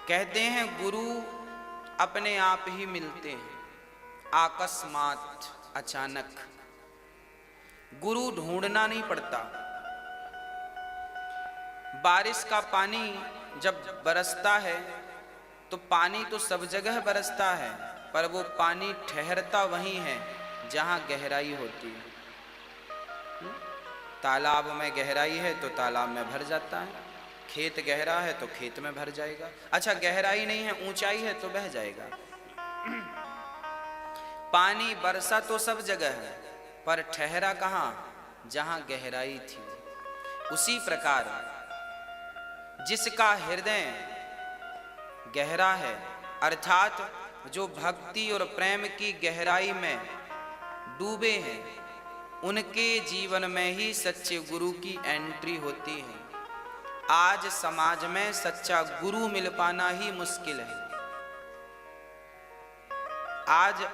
कहते हैं गुरु अपने आप ही मिलते हैं, अकस्मात, अचानक। गुरु ढूंढना नहीं पड़ता। बारिश का पानी जब बरसता है तो पानी तो सब जगह बरसता है, पर वो पानी ठहरता वहीं है जहां गहराई होती है। तालाब में गहराई है तो तालाब में भर जाता है, खेत गहरा है तो खेत में भर जाएगा। अच्छा, गहराई नहीं है, ऊंचाई है तो बह जाएगा। पानी बरसा तो सब जगह है, पर ठहरा कहां? जहां गहराई थी। उसी प्रकार जिसका हृदय गहरा है, अर्थात जो भक्ति और प्रेम की गहराई में डूबे हैं, उनके जीवन में ही सच्चे गुरु की एंट्री होती है। आज समाज में सच्चा गुरु मिल पाना ही मुश्किल है। आज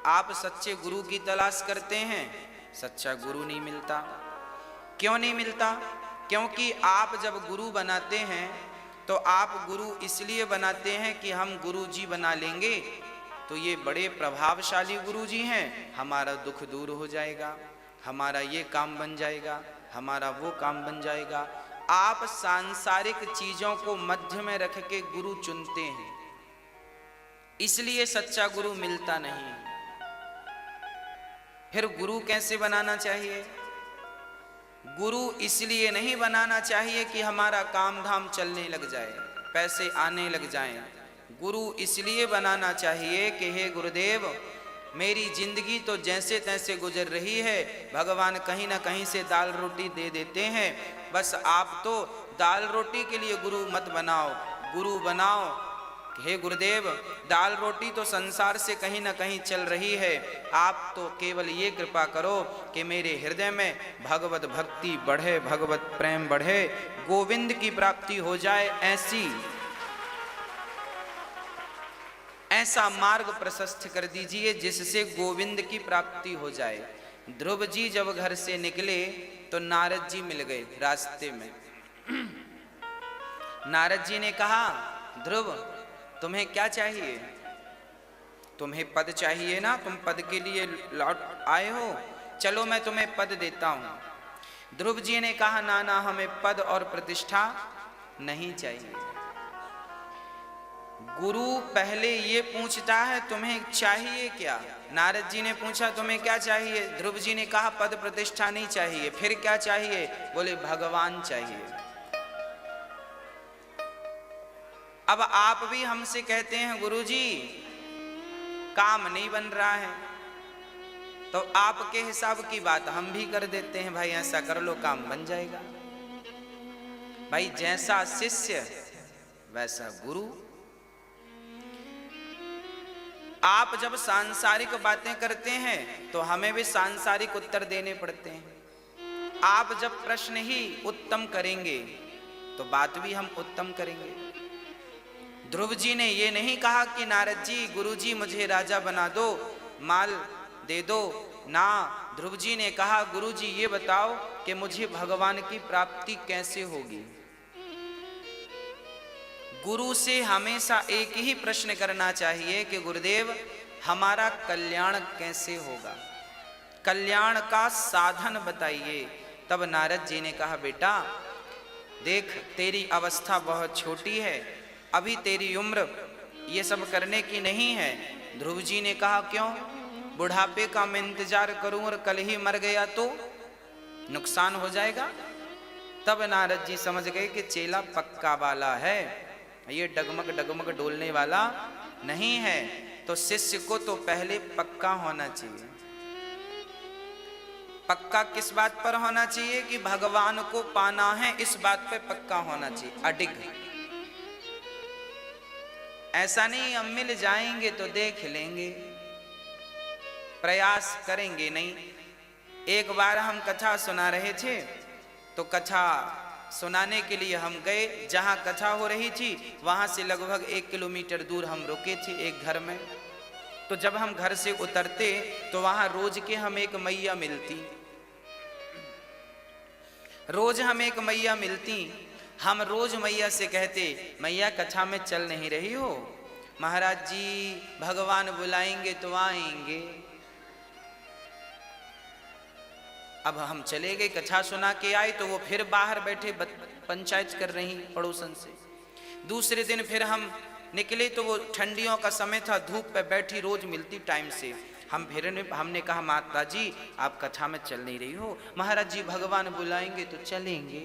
आप सच्चे गुरु की तलाश करते हैं, सच्चा गुरु नहीं मिलता। क्यों नहीं मिलता? क्योंकि आप जब गुरु बनाते हैं तो आप गुरु इसलिए बनाते हैं कि हम गुरु जी बना लेंगे तो ये बड़े प्रभावशाली गुरु जी हैं, हमारा दुख दूर हो जाएगा, हमारा ये काम बन जाएगा, हमारा वो काम बन जाएगा। आप सांसारिक चीजों को मध्य में रख के गुरु चुनते हैं, इसलिए सच्चा गुरु मिलता नहीं। फिर गुरु कैसे बनाना चाहिए? गुरु इसलिए नहीं बनाना चाहिए कि हमारा काम धाम चलने लग जाए, पैसे आने लग जाएं। गुरु इसलिए बनाना चाहिए कि हे गुरुदेव, मेरी जिंदगी तो जैसे तैसे गुजर रही है, भगवान कहीं ना कहीं से दाल रोटी दे देते हैं, बस आप तो दाल रोटी के लिए गुरु मत बनाओ, गुरु बनाओ। हे गुरुदेव, दाल रोटी तो संसार से कहीं ना कहीं चल रही है, आप तो केवल ये कृपा करो कि मेरे हृदय में भगवत भक्ति बढ़े, भगवत प्रेम बढ़े, गोविंद की प्राप्ति हो जाए। ऐसा मार्ग प्रशस्त कर दीजिए जिससे गोविंद की प्राप्ति हो जाए। ध्रुव जी जब घर से निकले तो नारद जी मिल गए रास्ते में। नारद जी ने कहा, ध्रुव तुम्हें क्या चाहिए? तुम्हें पद चाहिए ना, तुम पद के लिए लौट आए हो, चलो मैं तुम्हें पद देता हूं। ध्रुव जी ने कहा, ना ना, हमें पद और प्रतिष्ठा नहीं चाहिए। गुरु पहले ये पूछता है तुम्हें चाहिए क्या? नारद जी ने पूछा तुम्हें क्या चाहिए? ध्रुव जी ने कहा पद प्रतिष्ठा नहीं चाहिए। फिर क्या चाहिए? बोले भगवान चाहिए। अब आप भी हमसे कहते हैं गुरु जी काम नहीं बन रहा है, तो आपके हिसाब की बात हम भी कर देते हैं, भाई ऐसा कर लो काम बन जाएगा। भाई जैसा शिष्य वैसा गुरु। आप जब सांसारिक बातें करते हैं तो हमें भी सांसारिक उत्तर देने पड़ते हैं। आप जब प्रश्न ही उत्तम करेंगे तो बात भी हम उत्तम करेंगे। ध्रुव जी ने ये नहीं कहा कि नारद जी, गुरु जी मुझे राजा बना दो, माल दे दो ना। ध्रुव जी ने कहा गुरु जी ये बताओ कि मुझे भगवान की प्राप्ति कैसे होगी। गुरु से हमेशा एक ही प्रश्न करना चाहिए कि गुरुदेव हमारा कल्याण कैसे होगा, कल्याण का साधन बताइए। तब नारद जी ने कहा बेटा देख, तेरी अवस्था बहुत छोटी है, अभी तेरी उम्र ये सब करने की नहीं है। ध्रुव जी ने कहा क्यों? बुढ़ापे का मैं इंतजार करूं और कल ही मर गया तो नुकसान हो जाएगा। तब नारद जी समझ गए कि चेला पक्का वाला है, ये डगमग डगमग डोलने वाला नहीं है। तो शिष्य को तो पहले पक्का होना चाहिए। पक्का किस बात पर होना चाहिए? कि भगवान को पाना है, इस बात पे पक्का होना चाहिए, अडिग। ऐसा नहीं हम मिल जाएंगे तो देख लेंगे, प्रयास करेंगे नहीं। एक बार हम कथा सुना रहे थे तो कथा सुनाने के लिए हम गए, जहां कथा हो रही थी वहां से लगभग 1 किलोमीटर दूर हम रुके थे एक घर में। तो जब हम घर से उतरते तो वहां रोज के हम एक मैया मिलती, रोज हम एक मैया मिलती। हम रोज मैया से कहते, मैया कथा में चल नहीं रही हो? महाराज जी भगवान बुलाएंगे तो आएंगे। अब हम चले गए, कथा सुना के आए तो वो फिर बाहर बैठे पंचायत कर रही पड़ोसन से। दूसरे दिन फिर हम निकले तो वो ठंडियों का समय था, धूप पे बैठी, रोज मिलती टाइम से। हमने कहा माता जी आप कथा में चल नहीं रही हो? महाराज जी भगवान बुलाएंगे तो चलेंगे।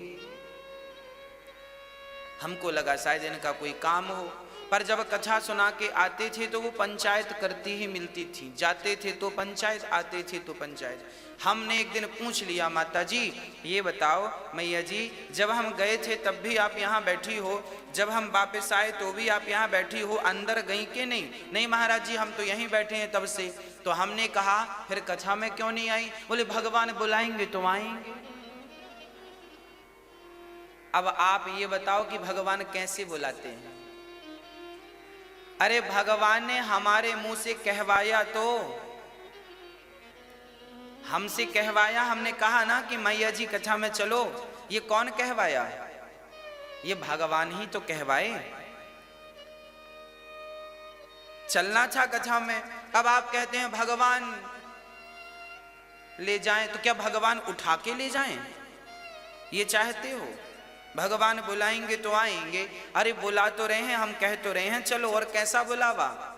हमको लगा शायद इनका कोई काम हो, पर जब कथा सुना के आते थे तो वो पंचायत करती ही मिलती थी, जाते थे तो पंचायत, आते थे तो पंचायत। हमने एक दिन पूछ लिया, माता जी ये बताओ मैया जी जब हम गए थे तब भी आप यहाँ बैठी हो, जब हम वापस आए तो भी आप यहाँ बैठी हो, अंदर गई कि नहीं? नहीं महाराज जी हम तो यहीं बैठे हैं तब से। तो हमने कहा फिर कथा में क्यों नहीं आई? बोले भगवान बुलाएंगे तो आएंगे। अब आप ये बताओ कि भगवान कैसे बुलाते हैं? अरे भगवान ने हमारे मुंह से कहवाया, तो हमसे कहवाया, हमने कहा ना कि मैया जी कथा में चलो। ये कौन कहवाया? ये भगवान ही तो कहवाए। चलना था कथा में। अब आप कहते हैं भगवान ले जाएं, तो क्या भगवान उठा के ले जाएं? ये चाहते हो? भगवान बुलाएंगे तो आएंगे। अरे बुला तो रहे हैं, हम कह तो रहे हैं चलो, और कैसा बुलावा?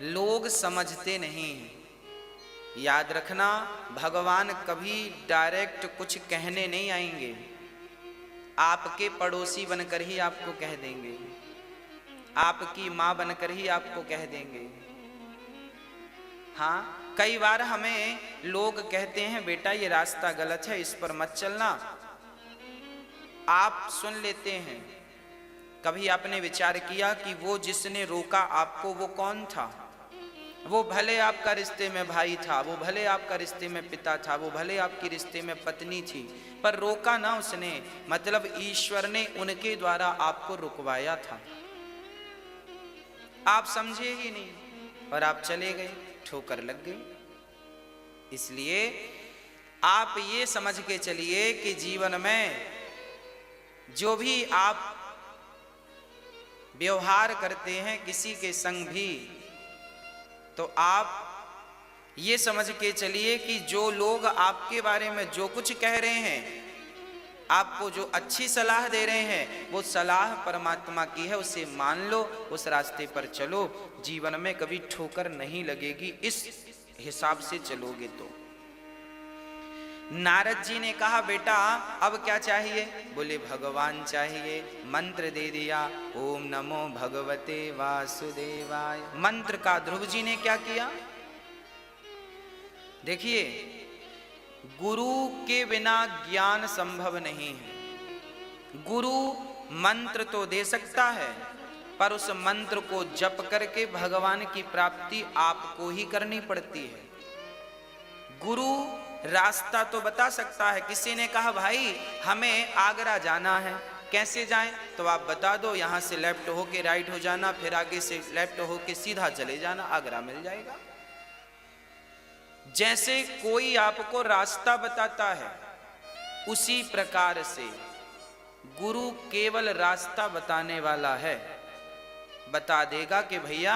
लोग समझते नहीं। याद रखना भगवान कभी डायरेक्ट कुछ कहने नहीं आएंगे, आपके पड़ोसी बनकर ही आपको कह देंगे, आपकी माँ बनकर ही आपको कह देंगे। हाँ कई बार हमें लोग कहते हैं बेटा ये रास्ता गलत है, इस पर मत चलना। आप सुन लेते हैं। कभी आपने विचार किया कि वो जिसने रोका आपको वो कौन था? वो भले आपका रिश्ते में भाई था, वो भले आपका रिश्ते में पिता था, वो भले आपकी रिश्ते में पत्नी थी, पर रोका ना उसने, मतलब ईश्वर ने उनके द्वारा आपको रुकवाया था। आप समझे ही नहीं और आप चले गए, ठोकर लग गई। इसलिए आप ये समझ के चलिए कि जीवन में जो भी आप व्यवहार करते हैं किसी के संग भी, तो आप ये समझ के चलिए कि जो लोग आपके बारे में जो कुछ कह रहे हैं, आपको जो अच्छी सलाह दे रहे हैं, वो सलाह परमात्मा की है, उसे मान लो, उस रास्ते पर चलो, जीवन में कभी ठोकर नहीं लगेगी। इस हिसाब से चलोगे तो। नारद जी ने कहा बेटा अब क्या चाहिए? बोले भगवान चाहिए। मंत्र दे दिया, ओम नमो भगवते वासुदेवाय। मंत्र का ध्रुव जी ने क्या किया? देखिए गुरु के बिना ज्ञान संभव नहीं है। गुरु मंत्र तो दे सकता है, पर उस मंत्र को जप करके भगवान की प्राप्ति आपको ही करनी पड़ती है। गुरु रास्ता तो बता सकता है। किसी ने कहा भाई हमें आगरा जाना है, कैसे जाएं? तो आप बता दो, यहाँ से लेफ्ट होके राइट हो जाना, फिर आगे से लेफ्ट होके सीधा चले जाना, आगरा मिल जाएगा। जैसे कोई आपको रास्ता बताता है, उसी प्रकार से गुरु केवल रास्ता बताने वाला है। बता देगा कि भैया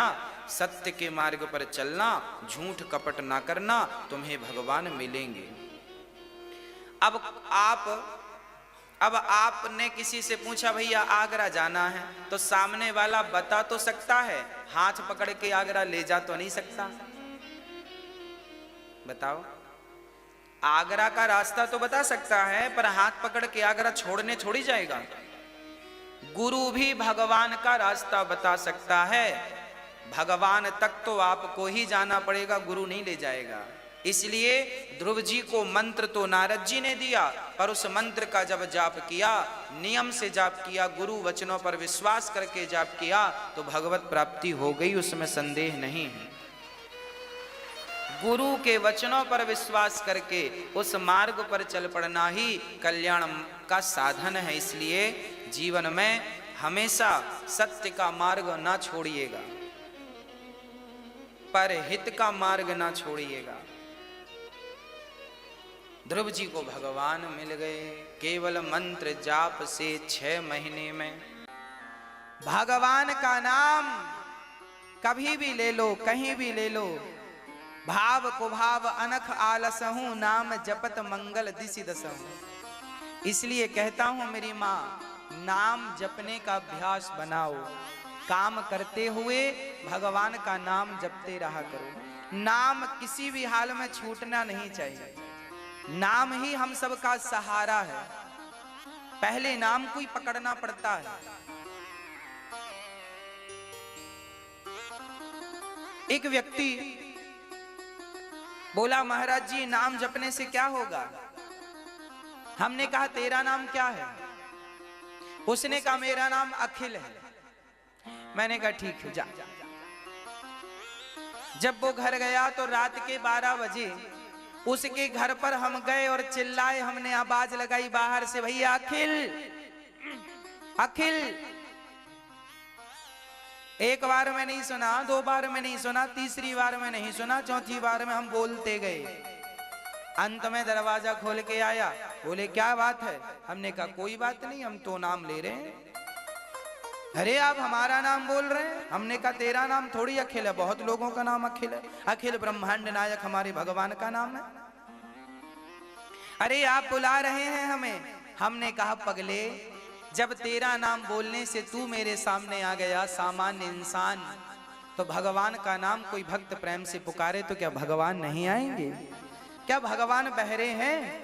सत्य के मार्ग पर चलना, झूठ कपट ना करना, तुम्हें भगवान मिलेंगे। अब आपने किसी से पूछा भैया आगरा जाना है, तो सामने वाला बता तो सकता है, हाथ पकड़ के आगरा ले जा तो नहीं सकता। बताओ, आगरा का रास्ता तो बता सकता है, पर हाथ पकड़ के आगरा छोड़ने थोड़ी जाएगा। गुरु भी भगवान का रास्ता बता सकता है, भगवान तक तो आपको ही जाना पड़ेगा, गुरु नहीं ले जाएगा। इसलिए ध्रुव जी को मंत्र तो नारद जी ने दिया, पर उस मंत्र का जब जाप किया, नियम से जाप किया, गुरु वचनों पर विश्वास करके जाप किया, तो भगवत प्राप्ति हो गई, उसमें संदेह नहीं है। गुरु के वचनों पर विश्वास करके उस मार्ग पर चल पड़ना ही कल्याण का साधन है। इसलिए जीवन में हमेशा सत्य का मार्ग ना छोड़िएगा, पर हित का मार्ग ना छोड़िएगा। ध्रुव जी को भगवान मिल गए केवल मंत्र जाप से 6 महीने में। भगवान का नाम कभी भी ले लो, कहीं भी ले लो, भाव कुभाव अनख आलसहूं, नाम जपत मंगल दिसि दसहूं। इसलिए कहता हूं मेरी माँ, नाम जपने का अभ्यास बनाओ, काम करते हुए भगवान का नाम जपते रहा करो। नाम किसी भी हाल में छूटना नहीं चाहिए। नाम ही हम सबका सहारा है। पहले नाम को ही पकड़ना पड़ता है। एक व्यक्ति बोला, महाराज जी नाम जपने से क्या होगा? हमने कहा तेरा नाम क्या है? उसने कहा मेरा नाम अखिल है। मैंने कहा ठीक है जा। जब वो घर गया तो रात के 12 बजे उसके घर पर हम गए और चिल्लाए, हमने आवाज लगाई बाहर से, भैया अखिल अखिल। एक बार में नहीं सुना, 2 बार में नहीं सुना, तीसरी बार में नहीं सुना, चौथी बार में हम बोलते गए। अंत में दरवाजा खोल के आया, बोले क्या बात है? हमने कहा कोई बात नहीं, हम तो नाम ले रहे हैं। अरे आप हमारा नाम बोल रहे हैं? हमने कहा तेरा नाम थोड़ी अखिल है, बहुत लोगों का नाम अखिल है। अखिल ब्रह्मांड नायक हमारे भगवान का नाम है। अरे आप बुला रहे हैं हमें। हमने कहा पगले, जब तेरा नाम बोलने से तू मेरे सामने आ गया सामान्य इंसान, तो भगवान का नाम कोई भक्त प्रेम से पुकारे तो क्या भगवान नहीं आएंगे? क्या भगवान बहरे हैं?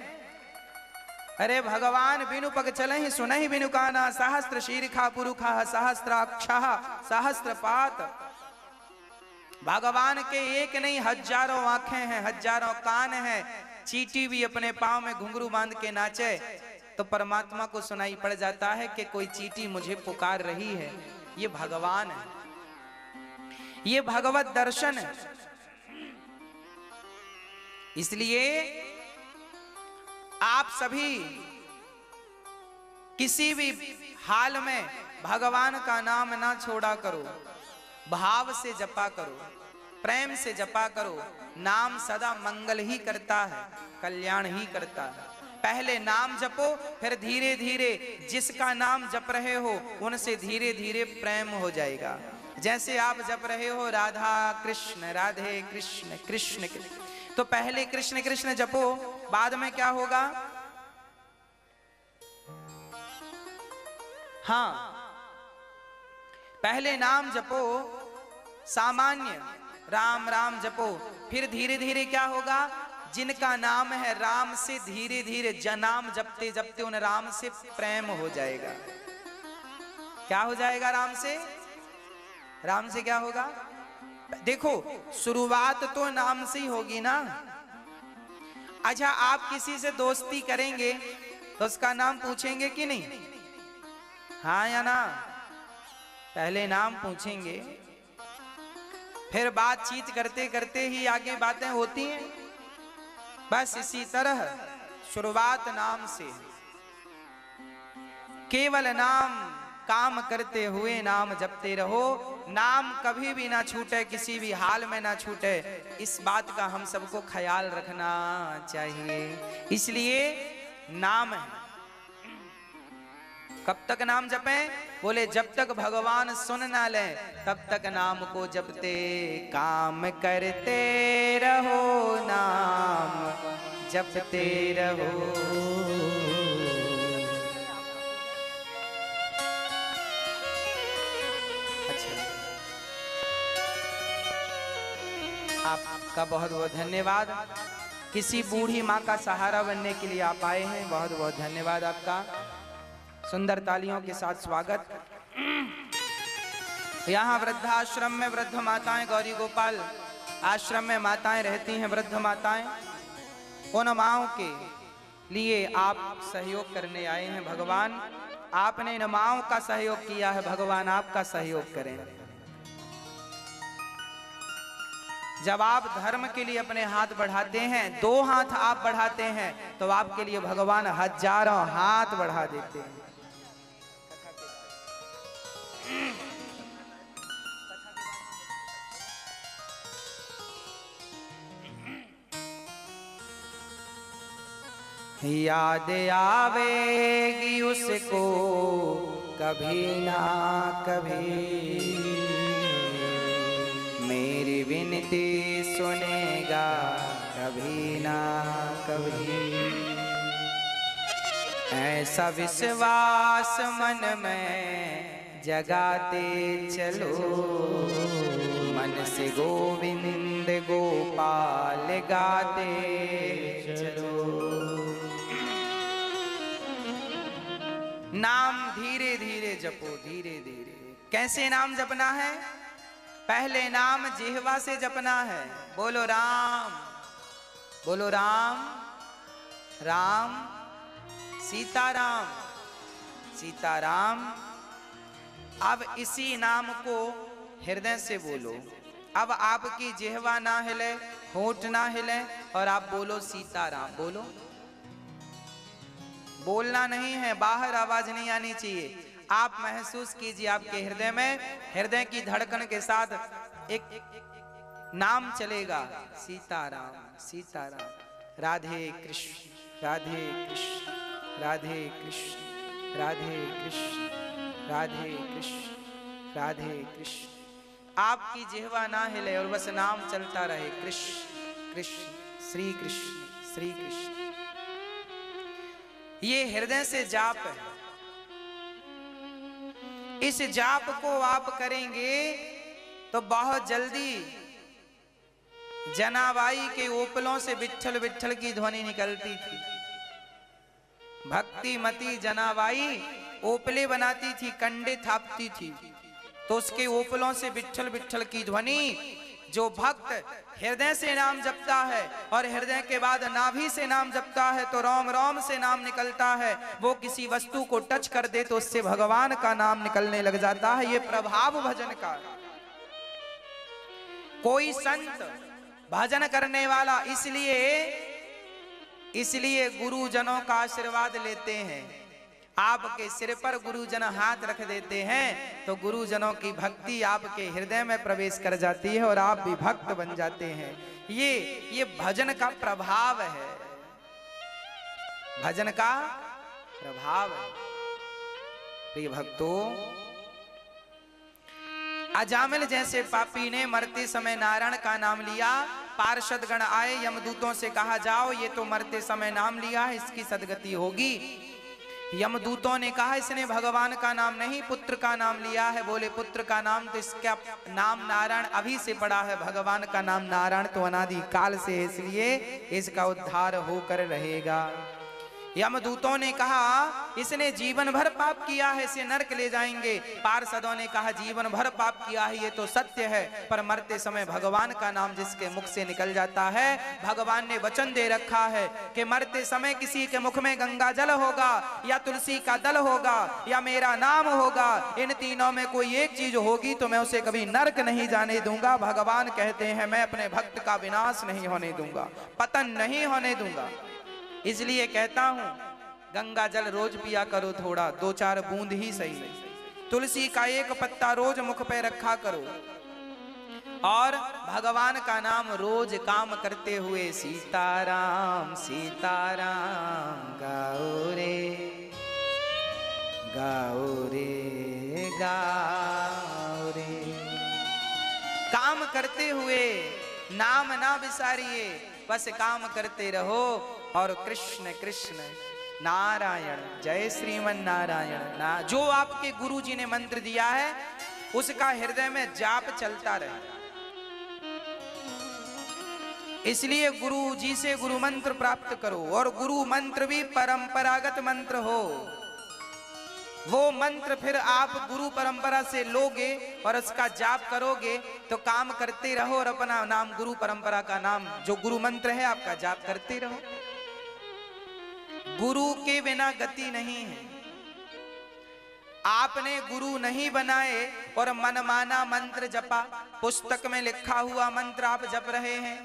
अरे भगवान बिनु पग चले ही सुनहि बिनु काना, सहस्त्र शीर्षा पुरुखा सहस्त्राक्षा सहस्त्रपात। भगवान के एक नहीं हजारों आंखें हैं, हजारों कान हैं। चींटी भी अपने पांव में घुंघरू बांध के नाचे तो परमात्मा को सुनाई पड़ जाता है कि कोई चींटी मुझे पुकार रही है। ये भगवान है, ये भगवत दर्शन है। इसलिए आप सभी किसी भी हाल में भगवान का नाम ना छोड़ा करो, भाव से जपा करो, प्रेम से जपा करो। नाम सदा मंगल ही करता है, कल्याण ही करता है। पहले नाम जपो, फिर धीरे धीरे जिसका नाम जप रहे हो उनसे धीरे धीरे प्रेम हो जाएगा। जैसे आप जप रहे हो राधा कृष्ण राधे कृष्ण कृष्ण कृष्ण, तो पहले कृष्ण कृष्ण जपो, बाद में क्या होगा? हाँ, पहले नाम जपो सामान्य, राम राम जपो, फिर धीरे धीरे क्या होगा? जिनका नाम है राम से धीरे धीरे जनाम जपते जपते उन राम से प्रेम हो जाएगा। क्या हो जाएगा? राम से, राम से क्या होगा? देखो शुरुआत तो नाम से ही होगी ना। अच्छा, आप किसी से दोस्ती करेंगे तो उसका नाम पूछेंगे कि नहीं? हाँ या ना? पहले नाम पूछेंगे, फिर बातचीत करते करते ही आगे बातें होती हैं। बस इसी तरह शुरुआत नाम से। केवल नाम काम करते हुए नाम जपते रहो, नाम कभी भी ना छूटे, किसी भी हाल में ना छूटे। इस बात का हम सबको ख्याल रखना चाहिए। इसलिए नाम है। कब तक नाम जपें? बोले जब तक भगवान सुन ना ले तब तक नाम को जपते काम करते रहो, नाम जपते रहो। अच्छा, आपका बहुत बहुत धन्यवाद। किसी बूढ़ी माँ का सहारा बनने के लिए आप आए हैं, बहुत बहुत धन्यवाद आपका। सुंदर तालियों के साथ स्वागत। यहाँ वृद्धाश्रम में वृद्ध माताएं, गौरी गोपाल आश्रम में माताएं रहती हैं, वृद्ध माताएं, उन माओं के लिए आप सहयोग करने आए हैं। भगवान आपने इन माओं का सहयोग किया है, भगवान आपका सहयोग करें। जब आप धर्म के लिए अपने हाथ बढ़ाते हैं, 2 हाथ आप बढ़ाते हैं, तो आपके लिए भगवान हजारों हाथ बढ़ा देते हैं। याद आवेगी उसको कभी ना कभी, मेरी विनती सुनेगा कभी ना कभी। ऐसा विश्वास मन में जगाते चलो, मन से गोविंद गोपाल गाते चलो। नाम धीरे धीरे जपो, धीरे धीरे। कैसे नाम जपना है? पहले नाम जिह्वा से जपना है। बोलो राम, बोलो राम, राम सीताराम, सीताराम। अब इसी नाम को हृदय से बोलो। अब आपकी जिह्वा ना हिले, होंठ ना हिले और आप बोलो सीताराम। बोलो, बोलना नहीं है, बाहर आवाज नहीं आनी चाहिए। आप महसूस कीजिए आपके हृदय में, हृदय की धड़कन के साथ एक नाम चलेगा, सीताराम, सीताराम। राधे कृष्ण, राधे कृष्ण, राधे कृष्ण, राधे कृष्ण, राधे कृष्ण, राधे कृष्ण। आपकी जिह्वा ना हिले और बस नाम चलता रहे, कृष्ण कृष्ण, श्री कृष्ण, श्री कृष्ण। ये हृदय से जाप है। इस जाप को आप करेंगे तो बहुत जल्दी जनाबाई के ओपलों से विट्ठल विट्ठल की ध्वनि निकलती थी। भक्ति मती जनाबाई ओपले बनाती थी, कंडे थापती थी, तो उसके ओपलों से विट्ठल विट्ठल की ध्वनि। जो भक्त हृदय से नाम जपता है और हृदय के बाद नाभि से नाम जपता है तो रोम रोम से नाम निकलता है। वो किसी वस्तु को टच कर दे तो उससे भगवान का नाम निकलने लग जाता है। ये प्रभाव भजन का। कोई संत भजन करने वाला इसलिए गुरुजनों का आशीर्वाद लेते हैं। आपके सिर पर गुरुजन हाथ रख देते हैं तो गुरुजनों की भक्ति आपके हृदय में प्रवेश कर जाती है और आप भी भक्त बन जाते हैं। ये भजन का प्रभाव है, भजन का प्रभाव है। प्रिय भक्तों, अजामिल जैसे पापी ने मरते समय नारायण का नाम लिया। पार्षद गण आए, यमदूतों से कहा जाओ ये तो मरते समय नाम लिया है, इसकी सदगति होगी। यमदूतों ने कहा इसने भगवान का नाम नहीं पुत्र का नाम लिया है। बोले पुत्र का नाम तो इसका नाम नारायण अभी से पड़ा है, भगवान का नाम नारायण तो अनादि काल से है, इसलिए इसका उद्धार होकर रहेगा। यमदूतों ने कहा इसने जीवन भर पाप किया है, इसे नरक ले जाएंगे। पार्षदों ने कहा जीवन भर पाप किया है ये तो सत्य है, पर मरते समय भगवान का नाम जिसके मुख से निकल जाता है, भगवान ने वचन दे रखा है कि मरते समय किसी के मुख में गंगा जल होगा या तुलसी का दल होगा या मेरा नाम होगा, इन तीनों में कोई एक चीज होगी तो मैं उसे कभी नरक नहीं जाने दूंगा। भगवान कहते हैं मैं अपने भक्त का विनाश नहीं होने दूंगा, पतन नहीं होने दूंगा। इसलिए कहता हूं गंगा जल रोज पिया करो, थोड़ा 2-4 बूंद ही सही। तुलसी का एक पत्ता रोज मुख पे रखा करो और भगवान का नाम रोज काम करते हुए सीताराम सीताराम गाओ रे गाओ रे गाओ रे। काम करते हुए नाम ना विसारिए, बस काम करते रहो और कृष्ण कृष्ण नारायण जय श्रीमन नारायण ना। जो आपके गुरु जी ने मंत्र दिया है उसका हृदय में जाप चलता रहे। इसलिए गुरु जी से गुरु मंत्र प्राप्त करो और गुरु मंत्र भी परंपरागत मंत्र हो। वो मंत्र फिर आप गुरु परंपरा से लोगे और उसका जाप करोगे तो काम करते रहो और अपना नाम गुरु परंपरा का नाम जो गुरु मंत्र है आपका जाप करते रहो। गुरु के बिना गति नहीं है। आपने गुरु नहीं बनाए और मनमाना मंत्र जपा, पुस्तक में लिखा हुआ मंत्र आप जप रहे हैं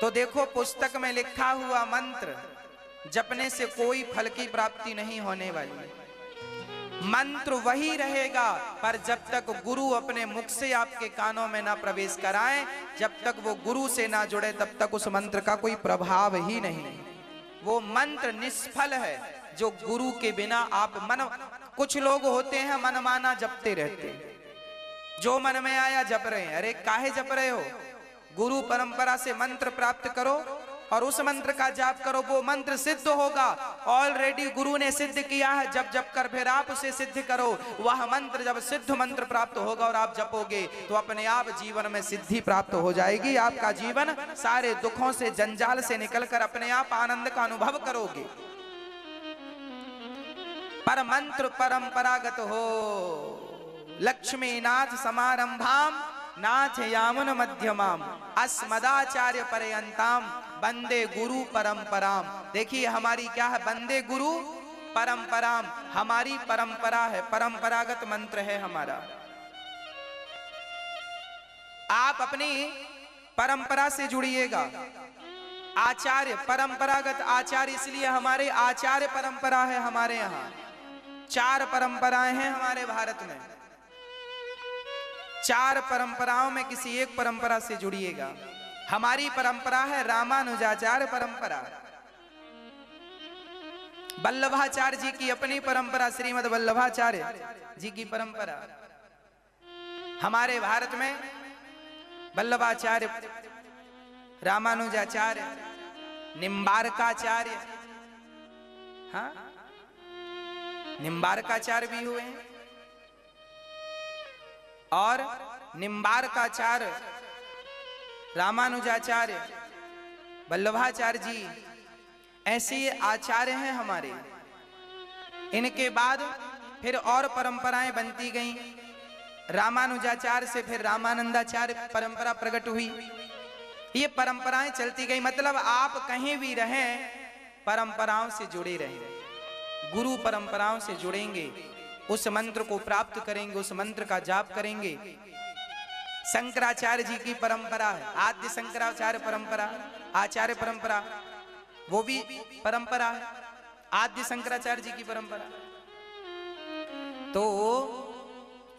तो देखो पुस्तक में लिखा हुआ मंत्र जपने से कोई फल की प्राप्ति नहीं होने वाली। मंत्र वही रहेगा, पर जब तक गुरु अपने मुख से आपके कानों में ना प्रवेश कराए, जब तक वो गुरु से ना जुड़े, तब तक उस मंत्र का कोई प्रभाव ही नहीं। वो मंत्र निष्फल है जो गुरु के बिना आप मन। कुछ लोग होते हैं मनमाना जपते रहते हैं, जो मन में आया जप रहे हैं। अरे काहे जप रहे हो? गुरु परंपरा से मंत्र प्राप्त करो और उस मंत्र का जाप करो, वो मंत्र सिद्ध होगा। ऑलरेडी गुरु ने सिद्ध किया है, जब जप कर फिर आप उसे सिद्ध करो। वह मंत्र जब सिद्ध मंत्र प्राप्त होगा और आप जपोगे तो अपने आप जीवन में सिद्धि प्राप्त हो जाएगी। आपका जीवन सारे दुखों से, जंजाल से निकलकर अपने आप आनंद का अनुभव करोगे। पर मंत्र परंपरागत हो। लक्ष्मी नाथ समारंभाम नाथ यामुन मध्यमाम अस्मदाचार्य पर्यंताम वंदे गुरु परंपराम। देखिए हमारी क्या है? वंदे गुरु परंपराम, हमारी परंपरा है, परंपरागत मंत्र है हमारा। आप अपनी परंपरा से जुड़िएगा। आचार्य, परंपरागत आचार्य, इसलिए हमारे आचार्य परंपरा है। हमारे यहाँ 4 परंपराएं हैं हमारे भारत में। 4 परंपराओं में किसी एक परंपरा से जुड़िएगा। हमारी परंपरा है रामानुजाचार्य परंपरा। वल्लभाचार्य जी की अपनी परंपरा, श्रीमद् वल्लभाचार्य जी की परंपरा। हमारे भारत में वल्लभाचार्य, रामानुजाचार्य, निम्बारकाचार्य, हाँ निम्बारकाचार्य भी हुए हैं, और निम्बारकाचार्य, रामानुजाचार्य, वल्लभाचार्य जी, ऐसे आचार्य हैं हमारे। इनके बाद फिर और परंपराएं बनती गईं। रामानुजाचार्य से फिर रामानंदाचार्य परंपरा प्रकट हुई। ये परंपराएं चलती गई। मतलब आप कहीं भी रहें, परंपराओं से जुड़े रहें। गुरु परंपराओं से जुड़ेंगे, उस मंत्र को प्राप्त करेंगे, उस मंत्र का जाप करेंगे। शंकराचार्य जी की परंपरा है, आद्य शंकराचार्य परंपरा, आचार्य परंपरा, वो भी परंपरा है, आद्य शंकराचार्य जी की परंपरा। तो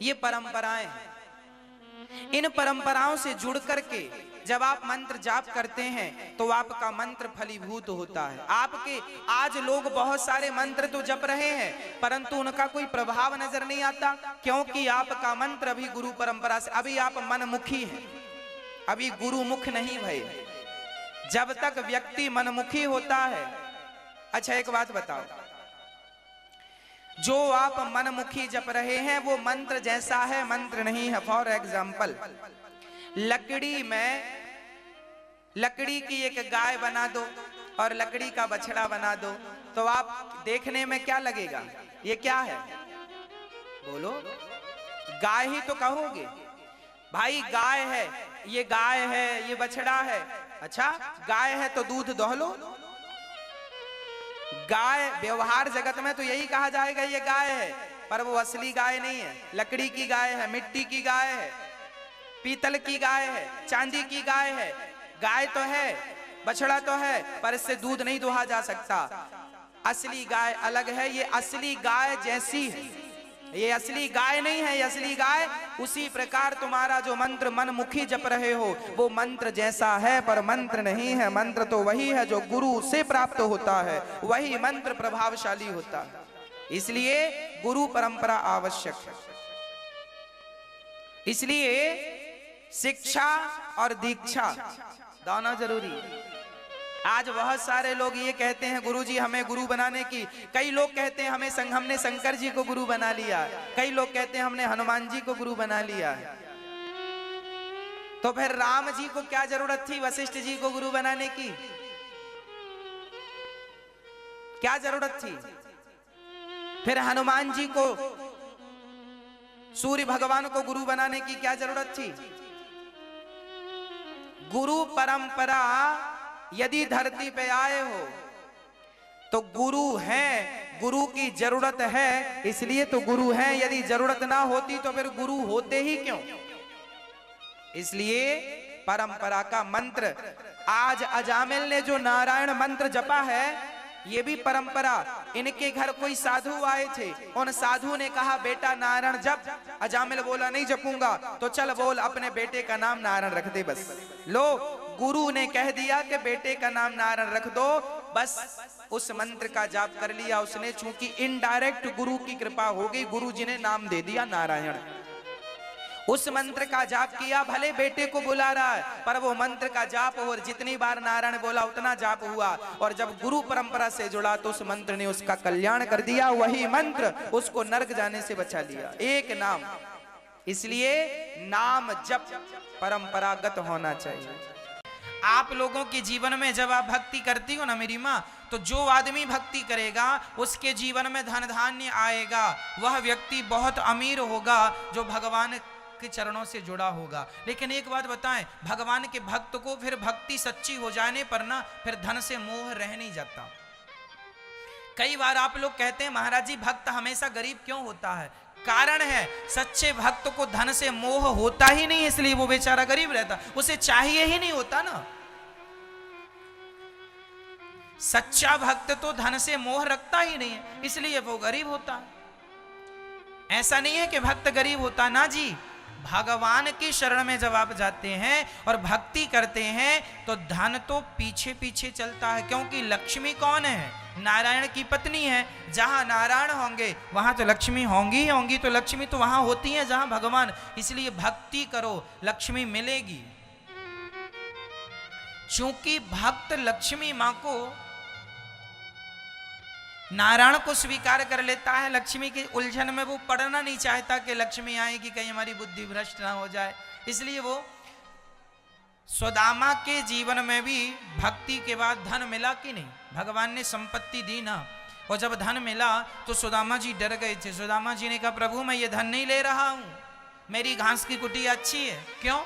ये परंपराएं हैं। इन परंपराओं से जुड़ करके जब आप मंत्र जाप करते हैं तो आपका मंत्र फलीभूत होता है। आपके आज लोग बहुत सारे मंत्र तो जप रहे हैं परंतु उनका कोई प्रभाव नजर नहीं आता, क्योंकि आपका मंत्र अभी गुरु परंपरा से, अभी आप मनमुखी हैं, अभी गुरुमुख नहीं भये। जब तक व्यक्ति मनमुखी होता है। अच्छा एक बात बताओ, जो आप मनमुखी जप रहे हैं वो मंत्र जैसा है, मंत्र नहीं है। फॉर एग्जाम्पल, लकड़ी में लकड़ी की एक गाय बना दो और लकड़ी का बछड़ा बना दो, तो आप देखने में क्या लगेगा? ये क्या है? बोलो, गाय ही तो कहोगे। भाई गाय है, ये गाय है, ये बछड़ा है। अच्छा गाय है तो दूध दोहलो। गाय व्यवहार जगत में तो यही कहा जाएगा ये गाय है, पर वो असली गाय नहीं है। लकड़ी की गाय है, मिट्टी की गाय है, पीतल की गाय है, चांदी की गाय है। गाय तो है, बछड़ा तो है, पर इससे दूध नहीं दुहा जा सकता। असली गाय अलग है, ये असली गाय जैसी है, ये असली गाय नहीं है, ये असली गाय। उसी प्रकार तुम्हारा जो मंत्र मनमुखी जप रहे हो वो मंत्र जैसा है पर मंत्र नहीं है। मंत्र तो वही है जो गुरु से प्राप्त होता है, वही मंत्र प्रभावशाली होता है। इसलिए गुरु परंपरा आवश्यक है। इसलिए शिक्षा और दीक्षा दोनों जरूरी। आज बहुत सारे लोग ये कहते हैं गुरुजी हमें गुरु बनाने की, कई लोग कहते हैं हमने शंकर जी को गुरु बना लिया, कई लोग कहते हैं हमने हनुमान जी को गुरु बना लिया। तो फिर राम जी को क्या जरूरत थी वशिष्ठ जी को गुरु बनाने की? क्या जरूरत थी? फिर हनुमान जी को, सूर्य भगवान को गुरु बनाने की क्या जरूरत थी? गुरु परंपरा यदि धरती पे आए हो तो गुरु हैं, गुरु की जरूरत है इसलिए तो गुरु हैं। यदि जरूरत ना होती तो फिर गुरु होते ही क्यों? इसलिए परंपरा का मंत्र, आज अजामिल ने जो नारायण मंत्र जपा है ये भी परंपरा। इनके घर कोई साधु आए थे, उन साधु ने कहा बेटा नारायण जप। अजामिल बोला नहीं जपूंगा, तो चल बोल अपने बेटे का नाम नारायण रख दे बस। लो गुरु ने कह दिया कि बेटे का नाम नारायण रख दो, बस उस मंत्र का जाप कर लिया उसने, चूंकि इनडायरेक्ट गुरु की कृपा हो गई, गुरु जी ने नाम दे दिया नारायण। उस मंत्र का जाप किया, भले बेटे को बुला रहा है पर वो मंत्र का जाप, और जितनी बार नारायण बोला उतना जाप हुआ। और जब गुरु परंपरा से जुड़ा तो उस मंत्र ने उसका कल्याण कर दिया। वही मंत्र उसको नरक जाने से बचा लिया, एक नाम। इसलिए नाम जप परंपरागत होना चाहिए। आप लोगों के जीवन में जब आप भक्ति करती हो ना मेरी माँ, तो जो आदमी भक्ति करेगा उसके जीवन में धन धान्य आएगा, वह व्यक्ति बहुत अमीर होगा जो भगवान के चरणों से जुड़ा होगा। लेकिन एक बात बताएं, भगवान के भक्त को फिर भक्ति सच्ची हो जाने पर ना फिर धन से मोह रह नहीं जाता। कई बार आप लोग कहते हैं महाराज जी भक्त हमेशा गरीब क्यों होता है? कारण है, सच्चे भक्त को धन से मोह होता ही नहीं, इसलिए वो बेचारा गरीब रहता, उसे चाहिए ही नहीं होता ना। सच्चा भक्त तो धन से मोह रखता ही नहीं है, इसलिए वो गरीब होता है। ऐसा नहीं है कि भक्त गरीब होता ना जी। भगवान की शरण में जब आप जाते हैं और भक्ति करते हैं तो धन तो पीछे पीछे चलता है, क्योंकि लक्ष्मी कौन है? नारायण की पत्नी है। जहां नारायण होंगे वहां तो लक्ष्मी होंगी ही होंगी, तो लक्ष्मी तो वहां होती है जहां भगवान। इसलिए भक्ति करो, लक्ष्मी मिलेगी। चूंकि भक्त लक्ष्मी मां को, नारायण को स्वीकार कर लेता है, लक्ष्मी की उलझन में वो पड़ना नहीं चाहता कि लक्ष्मी आएगी कहीं हमारी बुद्धि भ्रष्ट ना हो जाए। इसलिए वो सुदामा के जीवन में भी भक्ति के बाद धन मिला कि नहीं? भगवान ने संपत्ति दी ना, और जब धन मिला तो सुदामा जी डर गए थे। सुदामा जी ने कहा प्रभु मैं ये धन नहीं ले रहा हूं, मेरी घास की कुटिया अच्छी है। क्यों?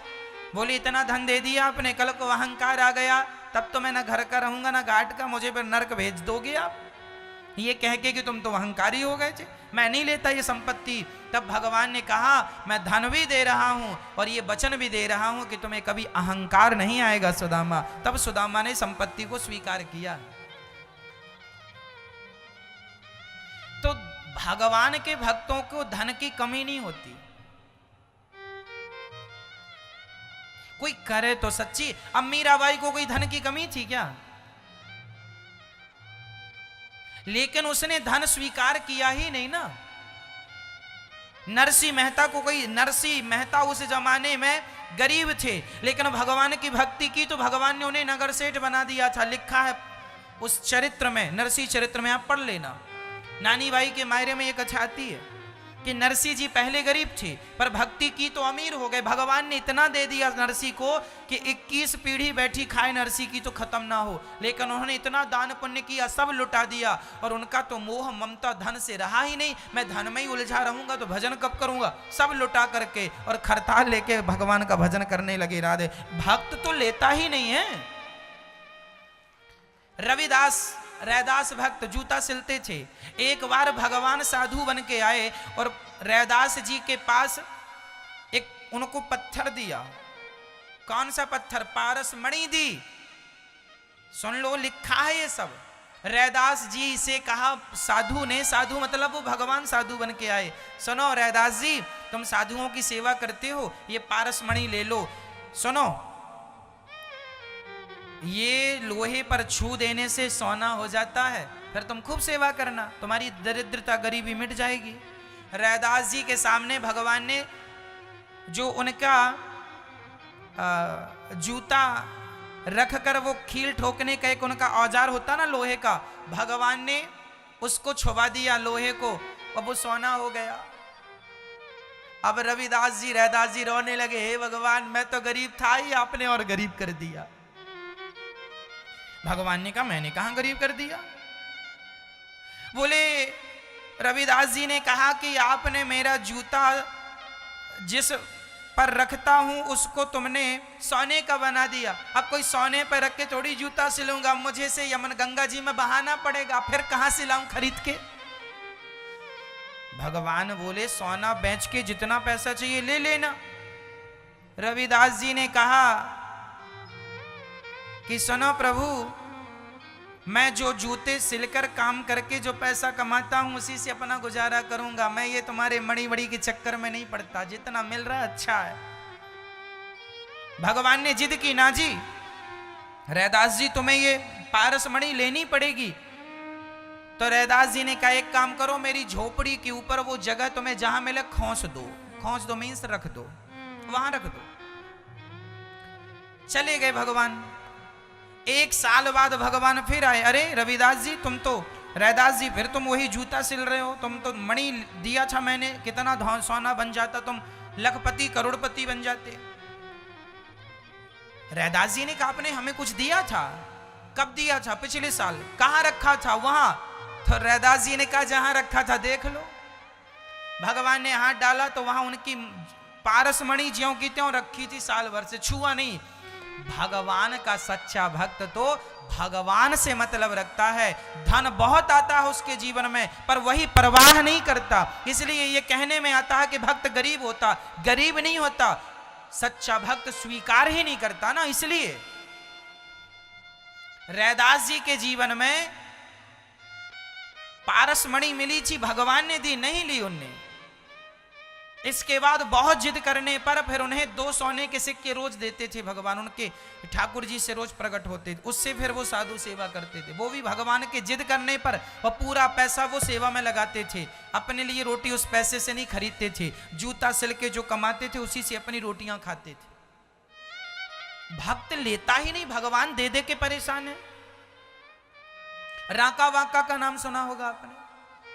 बोले इतना धन दे दिया आपने, कल को अहंकार आ गया तब तो मैं ना घर का रहूंगा ना घाट का, मुझे फिर नरक भेज दोगे आप, ये कह के कि तुम तो अहंकारी हो गए थे, मैं नहीं लेता ये संपत्ति। तब भगवान ने कहा मैं धन भी दे रहा हूं और ये वचन भी दे रहा हूं कि तुम्हें कभी अहंकार नहीं आएगा सुदामा। तब सुदामा ने संपत्ति को स्वीकार किया। तो भगवान के भक्तों को धन की कमी नहीं होती। कोई करे तो सच्ची। अब मीराबाई को कोई धन की कमी थी क्या? लेकिन उसने धन स्वीकार किया ही नहीं ना। नरसिंह मेहता को कोई, नरसिंह मेहता उस जमाने में गरीब थे लेकिन भगवान की भक्ति की तो भगवान ने उन्हें नगर सेठ बना दिया था। लिखा है उस चरित्र में, नरसिंह चरित्र में, आप पढ़ लेना। नानी बाई के मायरे में एक कथा आती है कि नरसिंह जी पहले गरीब थे पर भक्ति की तो अमीर हो गए। भगवान ने इतना दे दिया नरसिंह को कि 21 पीढ़ी बैठी खाए नरसिंह की तो खत्म ना हो। लेकिन उन्होंने इतना दान पुण्य किया, सब लुटा दिया, और उनका तो मोह ममता धन से रहा ही नहीं। मैं धन में ही उलझा रहूंगा तो भजन कब करूंगा? सब लुटा करके और खरताल लेके भगवान का भजन करने लगे। राधे भक्त तो लेता ही नहीं है। रैदास भक्त जूता सिलते थे। एक बार भगवान साधु बन के आए और रैदास जी के पास एक उनको पत्थर दिया। कौन सा पत्थर? पारस मणि दी। सुन लो, लिखा है ये सब। रैदास जी से कहा साधु ने, साधु मतलब वो भगवान साधु बन के आए, सुनो रैदास जी तुम साधुओं की सेवा करते हो, ये पारस मणि ले लो। सुनो, ये लोहे पर छू देने से सोना हो जाता है, फिर तुम खूब सेवा करना, तुम्हारी दरिद्रता गरीबी मिट जाएगी। रैदास जी के सामने भगवान ने जो उनका जूता रख कर वो खील ठोकने का एक उनका औजार होता ना लोहे का, भगवान ने उसको छुपा दिया लोहे को, अब वो सोना हो गया। अब रविदास जी रैदास जी रोने लगे, हे भगवान मैं तो गरीब था ही, आपने और गरीब कर दिया। भगवान ने कहा मैंने कहां गरीब कर दिया? बोले रविदास जी ने कहा कि आपने मेरा जूता जिस पर रखता हूं उसको तुमने सोने का बना दिया। अब कोई सोने पर रख के थोड़ी जूता सिलूंगा, मुझे से यमुना गंगा जी में बहाना पड़ेगा, फिर कहां सिलाऊं खरीद के? भगवान बोले सोना बेच के जितना पैसा चाहिए ले लेना। रविदास जी ने कहा कि सुनो प्रभु, मैं जो जूते सिलकर काम करके जो पैसा कमाता हूं उसी से अपना गुजारा करूंगा, मैं ये तुम्हारे मणि बड़ी के चक्कर में नहीं पड़ता, जितना मिल रहा है अच्छा है। भगवान ने जिद की, ना जी रैदास जी तुम्हें ये पारस मणि लेनी पड़ेगी। तो रैदास जी ने कहा एक काम करो, मेरी झोपड़ी के ऊपर वो जगह तुम्हें जहां मिले खोस दो मीन्स रख दो, वहां रख दो। चले गए भगवान। एक साल बाद भगवान फिर आए, अरे रविदास जी तुम तो, रैदास जी फिर तुम वही जूता सिल रहे हो, तुम तो मणि दिया था मैंने, कितना सोना बन जाता, तुम लखपति करोड़पति बन जाते। रैदास जी ने कहा आपने हमें कुछ दिया था? कब दिया था? पिछले साल। कहां रखा था? वहां। तो रैदास जी ने कहा जहां रखा था देख लो। भगवान ने हाथ डाला तो वहां उनकी पारसमणि ज्यों की त्यों रखी थी, साल भर से छुआ नहीं। भगवान का सच्चा भक्त तो भगवान से मतलब रखता है। धन बहुत आता है उसके जीवन में, पर वही परवाह नहीं करता। इसलिए ये कहने में आता है कि भक्त गरीब होता, गरीब नहीं होता, सच्चा भक्त स्वीकार ही नहीं करता ना। इसलिए रैदास जी के जीवन में पारसमणि मिली थी, भगवान ने दी, नहीं ली उनने। इसके बाद बहुत जिद करने पर फिर उन्हें 2 सोने के सिक्के रोज देते थे भगवान, उनके ठाकुर जी से रोज प्रकट होते थे, उससे फिर वो साधु सेवा करते थे। वो भी भगवान के जिद करने पर, और पूरा पैसा वो सेवा में लगाते थे। अपने लिए रोटी उस पैसे से नहीं खरीदते थे, जूता सिल के जो कमाते थे उसी से अपनी रोटियां खाते थे। भक्त लेता ही नहीं, भगवान दे दे के परेशान है। राका वाका का नाम सुना होगा आपने।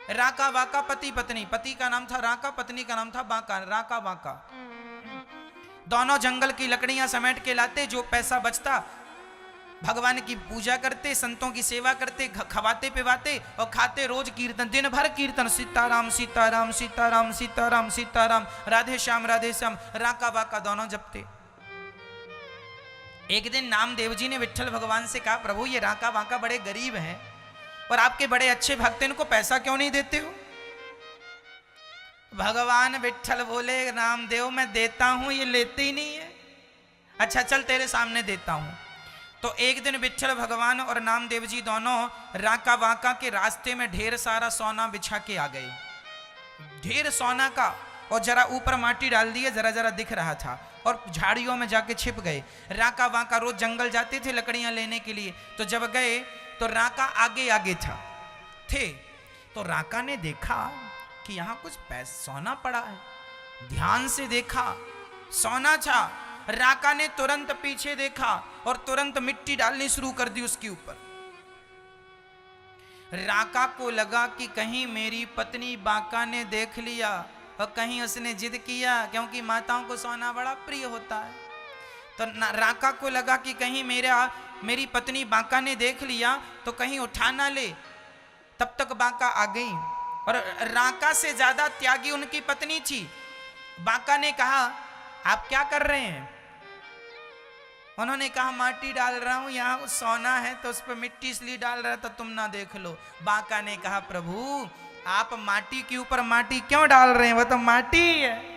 राका वाका पति पत्नी, पति का नाम था राका, पत्नी का नाम था बाका। राका वाका दोनों जंगल की लकड़ियां समेट के लाते, जो पैसा बचता भगवान की पूजा करते, संतों की सेवा करते, खवाते पिवाते और खाते। रोज कीर्तन, दिन भर कीर्तन, सीताराम सीताराम सीताराम सीताराम सीताराम, राधे श्याम राधे श्याम, राका वाका दोनों जपते। एक दिन नामदेव जी ने विट्ठल भगवान से कहा, प्रभु ये राका वाका बड़े गरीब हैं और आपके बड़े अच्छे भक्त, इनको पैसा क्यों नहीं देते हो? भगवान विट्ठल बोले, नामदेव मैं देता हूं, ये लेते ही नहीं है। अच्छा चल तेरे सामने देता हूं। तो एक दिन विट्ठल भगवान और नामदेव जी दोनों राका वाका के रास्ते में ढेर सारा सोना बिछा के आ गए, ढेर सोना का, और जरा ऊपर माटी डाल दिए, जरा जरा दिख रहा था, और झाड़ियों में जाके छिप गए। राका वाका रोज जंगल जाते थे लकड़ियां लेने के लिए, तो जब गए तो राका आगे आगे थे। तो राका ने देखा कि यहां कुछ सोना पड़ा है, ध्यान से देखा, सोना था। राका ने तुरंत पीछे देखा और तुरंत मिट्टी डालनी शुरू कर दी उसके ऊपर। राका को लगा कि कहीं मेरी पत्नी बाका ने देख लिया और कहीं उसने जिद किया, क्योंकि माताओं को सोना बड़ा प्रिय होता है। तो राका को लगा कि कहीं मेरी पत्नी बाका ने देख लिया तो कहीं उठा ना ले। तब तक बाका आ गई, और राका से ज्यादा त्यागी उनकी पत्नी थी। बाका ने कहा आप क्या कर रहे हैं? उन्होंने कहा माटी डाल रहा हूं, यहाँ सोना है तो उस पर मिट्टी इसलिए डाल रहा था तुम ना देख लो। बाका ने कहा प्रभु आप माटी के ऊपर माटी क्यों डाल रहे हैं, वो तो माटी है।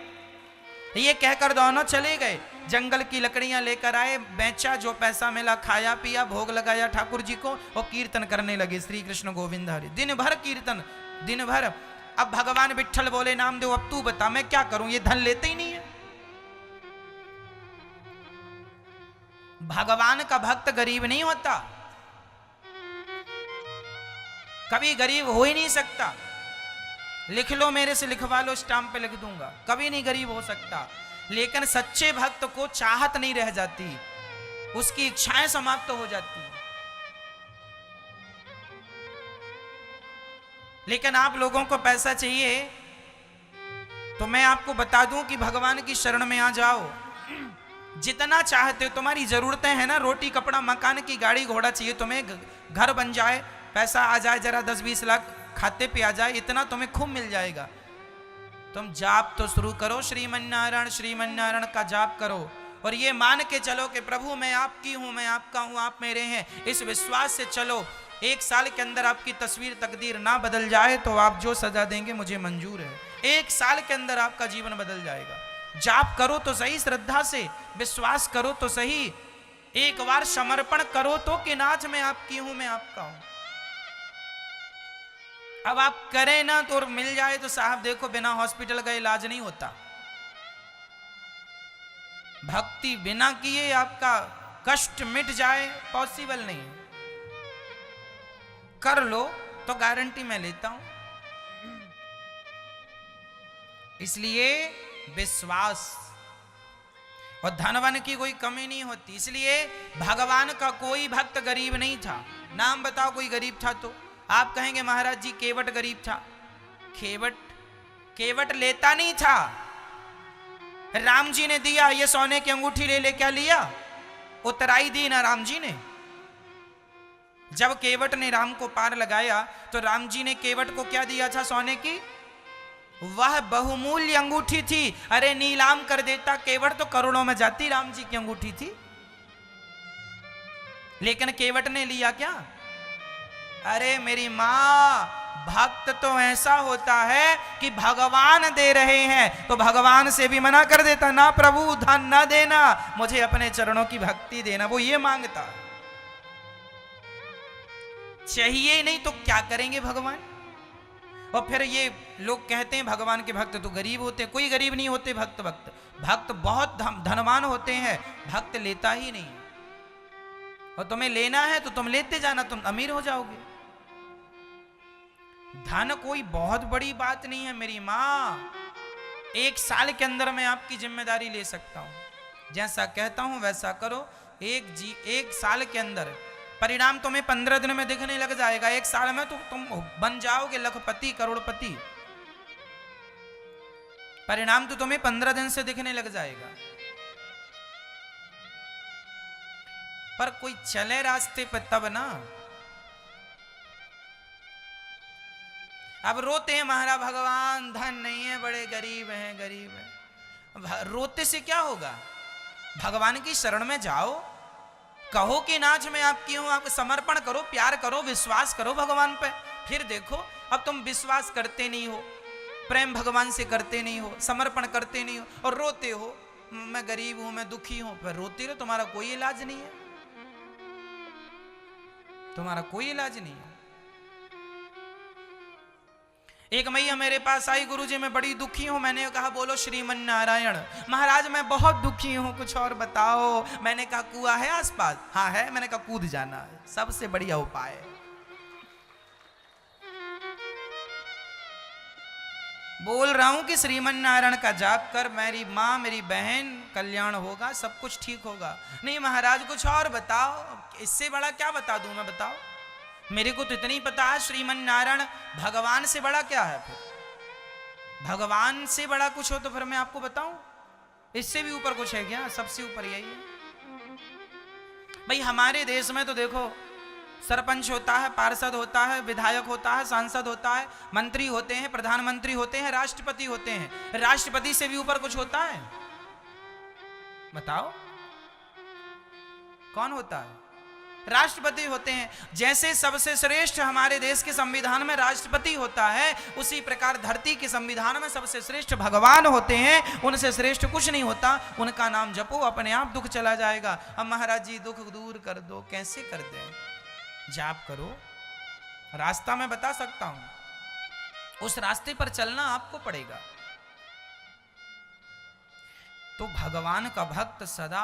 ये कहकर दोनों चले गए, जंगल की लकड़ियां लेकर आए, बेचा, जो पैसा मिला खाया पिया, भोग लगाया ठाकुर जी को, और कीर्तन करने लगे, श्री कृष्ण गोविंद हरि। दिन भर कीर्तन, दिन भर। अब भगवान विट्ठल बोले, नामदेव अब तू बता मैं क्या करूं, ये धन लेते ही नहीं है। भगवान का भक्त गरीब नहीं होता, कभी गरीब हो ही नहीं सकता। लिख लो, मेरे से लिखवा लो, स्टाम्प पे लिख दूंगा, कभी नहीं गरीब हो सकता। लेकिन सच्चे भक्त को चाहत नहीं रह जाती, उसकी इच्छाएं समाप्त हो जाती। लेकिन आप लोगों को पैसा चाहिए तो मैं आपको बता दूं कि भगवान की शरण में आ जाओ, जितना चाहते हो। तुम्हारी जरूरतें हैं ना, रोटी कपड़ा मकान की गाड़ी घोड़ा चाहिए तुम्हें, घर बन जाए, पैसा आ जाए, जरा 10-20 लाख खाते पे आ जाए, इतना तुम्हें खूब मिल जाएगा। तुम जाप तो शुरू करो, श्रीमन्नारायण का जाप करो, और ये मान के चलो कि प्रभु मैं आपकी हूं, मैं आपका हूं, आप मेरे हैं। इस विश्वास से चलो। 1 साल के अंदर आपकी तस्वीर तकदीर ना बदल जाए तो आप जो सजा देंगे मुझे मंजूर है। 1 साल के अंदर आपका जीवन बदल जाएगा। जाप करो तो सही, श्रद्धा से विश्वास करो तो सही, एक बार समर्पण करो तो कि नाथ मैं आपकी हूं, मैं आपका हूं। अब आप करें ना तो मिल जाए तो साहब देखो, बिना हॉस्पिटल का इलाज नहीं होता। भक्ति बिना किए आपका कष्ट मिट जाए पॉसिबल नहीं। कर लो तो गारंटी मैं लेता हूं। इसलिए विश्वास, और धनवन की कोई कमी नहीं होती। इसलिए भगवान का कोई भक्त गरीब नहीं था। नाम बताओ कोई गरीब था तो? आप कहेंगे महाराज जी केवट गरीब था। केवट लेता नहीं था। राम जी ने दिया ये सोने की अंगूठी ले क्या लिया? उतराई दी ना राम जी ने। जब केवट ने राम को पार लगाया तो राम जी ने केवट को क्या दिया था? सोने की वह बहुमूल्य अंगूठी थी। अरे नीलाम कर देता, केवट तो करोड़ों में जाती राम जी की अंगूठी थी। लेकिन केवट ने लिया क्या? अरे मेरी मां, भक्त तो ऐसा होता है कि भगवान दे रहे हैं तो भगवान से भी मना कर देता, ना प्रभु धन ना देना, मुझे अपने चरणों की भक्ति देना। वो ये मांगता। चाहिए नहीं तो क्या करेंगे भगवान? और फिर ये लोग कहते हैं भगवान के भक्त तो गरीब होते हैं। कोई गरीब नहीं होते भक्त बहुत धनवान होते हैं। भक्त लेता ही नहीं। और तुम्हें लेना है तो तुम लेते जाना, तुम अमीर हो जाओगे। धन कोई बहुत बड़ी बात नहीं है मेरी मां। 1 साल के अंदर मैं आपकी जिम्मेदारी ले सकता हूं। जैसा कहता हूं वैसा करो। 1 साल के अंदर परिणाम तुम्हें 15 दिन में दिखने लग जाएगा। 1 साल में तो तुम बन जाओगे लखपति करोड़पति। परिणाम तो तुम्हें 15 दिन से दिखने लग जाएगा। पर कोई चले रास्ते पर तब ना। अब रोते हैं महाराज भगवान धन नहीं है, बड़े गरीब हैं। रोते से क्या होगा? भगवान की शरण में जाओ, कहो कि नाच मैं आपकी हूं, आप समर्पण करो, प्यार करो, विश्वास करो भगवान पे। फिर देखो अब तुम विश्वास करते नहीं हो, प्रेम भगवान से करते नहीं हो, समर्पण करते नहीं हो और रोते हो मैं गरीब हूं, मैं दुखी हूं। फिर रोते रहो, तुम्हारा कोई इलाज नहीं है। तुम्हारा कोई इलाज नहीं है। एक मैया मेरे पास आई, गुरुजी मैं बड़ी दुखी हूं। मैंने कहा बोलो श्रीमन नारायण। महाराज मैं बहुत दुखी हूं, कुछ और बताओ। मैंने कहा कुआं है आसपास? हाँ है। मैंने कहा कूद जाना है, सबसे बढ़िया उपाय है। बोल रहा हूं कि श्रीमन नारायण का जाप कर, मेरी मां मेरी बहन कल्याण होगा, सब कुछ ठीक होगा। नहीं महाराज कुछ और बताओ। इससे बड़ा क्या बता दूं मैं? बताओ। मेरे को तो इतना ही पता है श्रीमन नारायण भगवान से बड़ा क्या है? फिर भगवान से बड़ा कुछ हो तो फिर मैं आपको बताऊं? इससे भी ऊपर कुछ है क्या? सबसे ऊपर यही है भाई। हमारे देश में तो देखो सरपंच होता है, पार्षद होता है, विधायक होता है, सांसद होता है, मंत्री होते हैं, प्रधानमंत्री होते हैं, राष्ट्रपति होते हैं। राष्ट्रपति से भी ऊपर कुछ होता है? बताओ कौन होता है? राष्ट्रपति होते हैं। जैसे सबसे श्रेष्ठ हमारे देश के संविधान में राष्ट्रपति होता है, उसी प्रकार धरती के संविधान में सबसे श्रेष्ठ भगवान होते हैं। उनसे श्रेष्ठ कुछ नहीं होता। उनका नाम जपो, अपने आप दुख चला जाएगा। अब महाराज जी दुख दूर कर दो, कैसे कर दें? जाप करो, रास्ता मैं बता सकता हूं, उस रास्ते पर चलना आपको पड़ेगा। तो भगवान का भक्त सदा